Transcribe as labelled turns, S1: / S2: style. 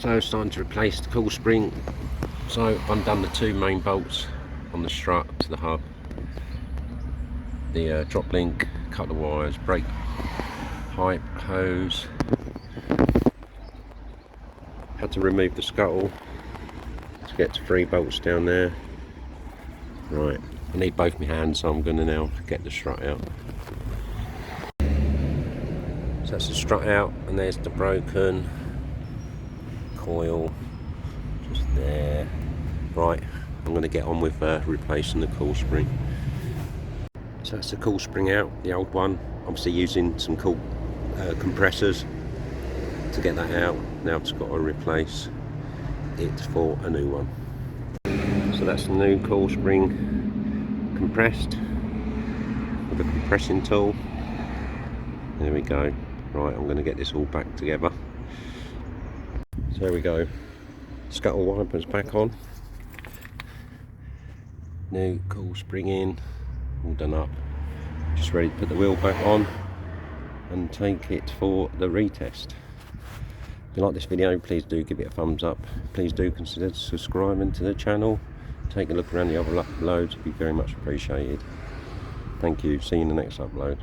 S1: So it's time to replace the coil spring. So I've undone the two main bolts on the strut to the hub, the drop link, cut the wires, brake pipe, hose. Had to remove the scuttle to get to 3 bolts down there. Right, I need both my hands, so I'm going to now get the strut out. So that's the strut out, and there's the broken coil just there. Right, I'm going to get on with replacing the coil spring. So that's the coil spring out, the old one. Obviously using some cool compressors to get that out. Now I've just got to replace it for a new one. So that's the new coil spring compressed with a compressing tool. There we go. Right, I'm going to get this all back together. So there we go. Scuttle wipers back on. New coil spring in, all done up. Just ready to put the wheel back on and take it for the retest. If you like this video, please do give it a thumbs up. Please do consider subscribing to the channel. Take a look around the other uploads, it'd be very much appreciated. Thank you, see you in the next upload.